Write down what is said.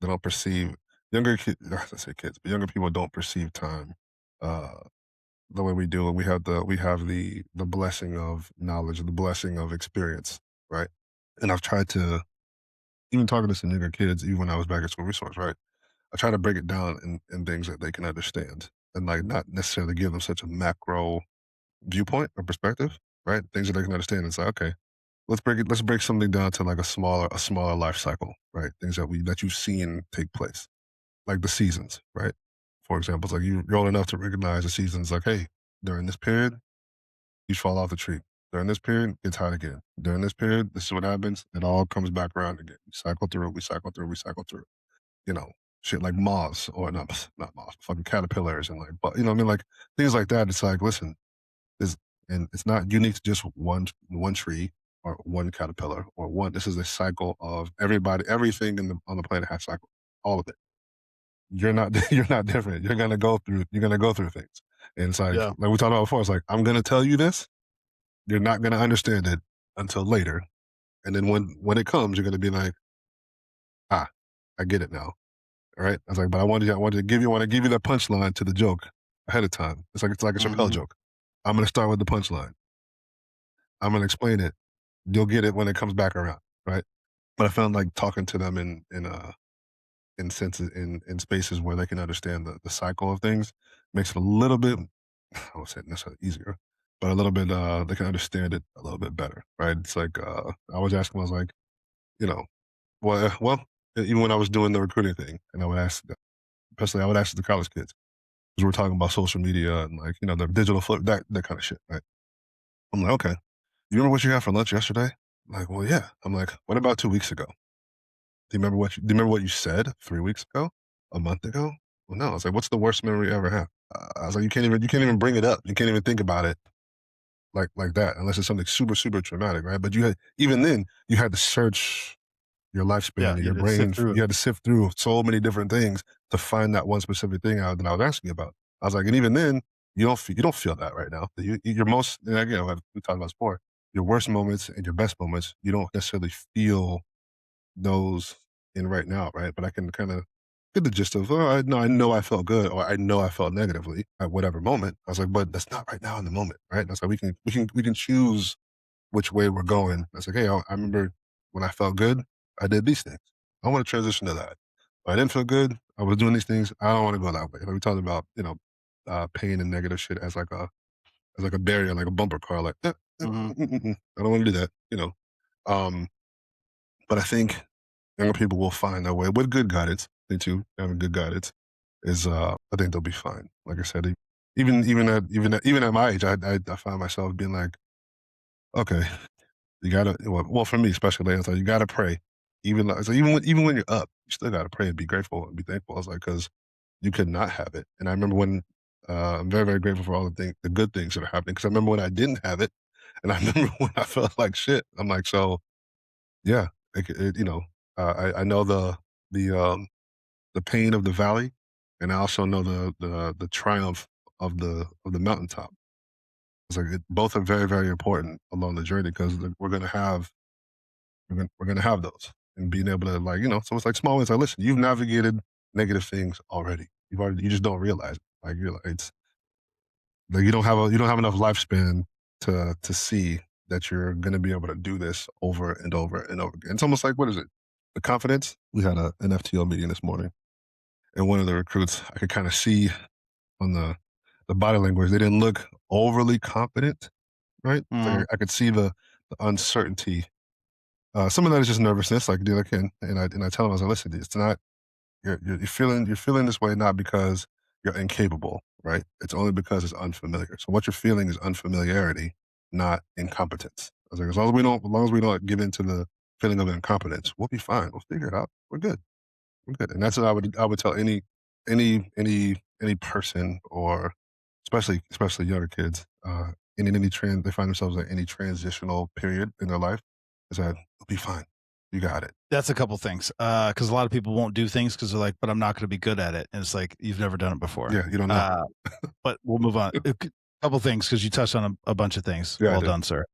they don't perceive younger kids. I say kids, but younger people don't perceive time uh, the way we do, and we have the blessing of knowledge, the blessing of experience, right? And I've tried to even talking to some younger kids, even when I was back at school resource, right? I try to break it down in things that they can understand, and like not necessarily give them such a macro viewpoint or perspective, right? Things that they can understand. It's like, okay, let's break something down to like a smaller life cycle, right? Things that you've seen take place, like the seasons, right? For example, it's like you're old enough to recognize the seasons. Like, hey, during this period, you fall off the tree. During this period, it's hot again. During this period, this is what happens. It all comes back around again. We cycle through. We cycle through. We cycle through. You know, shit like moths or not moths, fucking caterpillars and like, but you know, what I mean, like things like that. It's like, listen, this and it's not unique to just one tree or one caterpillar or one. This is a cycle of everybody, everything on the planet has cycle, all of it. You're not you're not different. You're gonna go through things. And it's Yeah. like we talked about before, it's like, I'm gonna tell you this, you're not gonna understand it until later. And then when it comes, you're gonna be like, ah, I get it now. All right. I was like, but I want to give you the punchline to the joke ahead of time. It's like a Chappelle Mhm. joke. I'm gonna start with the punchline. I'm gonna explain it. You'll get it when it comes back around, right? But I found like talking to them in senses in spaces where they can understand the cycle of things makes it a little bit I won't say necessarily easier, but a little bit they can understand it a little bit better, right? It's like I was asking, I was like, you know, well, even when I was doing the recruiting thing, and I would ask, especially I would ask the college kids because we're talking about social media and like the digital flip that kind of shit, right? I'm like, okay, you remember what you had for lunch yesterday? I'm like, well, yeah. I'm like, what about 2 weeks ago? Do you remember what you said 3 weeks ago? A month ago? Well, no. I was like, what's the worst memory you ever had? I was like, you can't even bring it up. You can't even think about it like that unless it's something super super traumatic, right? But even then you had to search your lifespan Yeah, and you your just sift brain. through it. You had to sift through so many different things to find that one specific thing out that I was asking about. I was like, and even then, you don't feel that right now. Your most, and again, like we talked about before, your worst moments and your best moments, you don't necessarily feel those in right now, right? But I can kind of get the gist of, oh, I know I felt good, or I know I felt negatively at whatever moment. I was like, but that's not right now in the moment, right? That's like we can choose which way we're going. I was like, hey, I remember when I felt good, I did these things. I want to transition to that. If I didn't feel good, I was doing these things. I don't want to go that way. Like we talked about, pain and negative shit as like a barrier, like a bumper car. Like, Mhm. I don't want to do that. Um, but I think younger people will find their way with good guidance. They too having good guidance is. I think they'll be fine. Like I said, even at my age, I find myself being like, okay, you gotta. Well, for me especially, it's like you gotta pray. Even when you're up, you still gotta pray and be grateful and be thankful. I was like, because you could not have it. And I remember when I'm very very grateful for all the good things that are happening. Because I remember when I didn't have it, and I remember when I felt like shit. I'm like, so yeah, I know the pain of the valley, and I also know the triumph of the mountaintop. It's like both are very very important along the journey because we're gonna have those and being able to so it's like small wins. Like, listen, you've navigated negative things already. You just don't realize it. Like you're like it's like you don't have enough lifespan to see that you're gonna be able to do this over and over and over again. It's almost like what is it? The confidence. We had an FTO meeting this morning, and one of the recruits I could kind of see on the body language. They didn't look overly confident, right? It's like Mhm. I could see the uncertainty. Some of that is just nervousness, like the other kid. And I tell him, I was like, listen, it's not you're feeling this way not because you're incapable, right? It's only because it's unfamiliar. So what you're feeling is unfamiliarity, not incompetence. I was like, as long as we don't give into the feeling of incompetence, we'll be fine. We'll figure it out. We're good. We're good. And that's what I would tell any person or especially younger kids, in any they find themselves in any transitional period in their life, is that we'll be fine. You got it. That's a couple things, because a lot of people won't do things because 'cause they're like, "But I'm not gonna be good at it," and it's like, you've never done it before. Yeah, you don't know. Uh, but we'll move on. Couple things because you touched on a bunch of things. Yeah, I Well did. done, sir.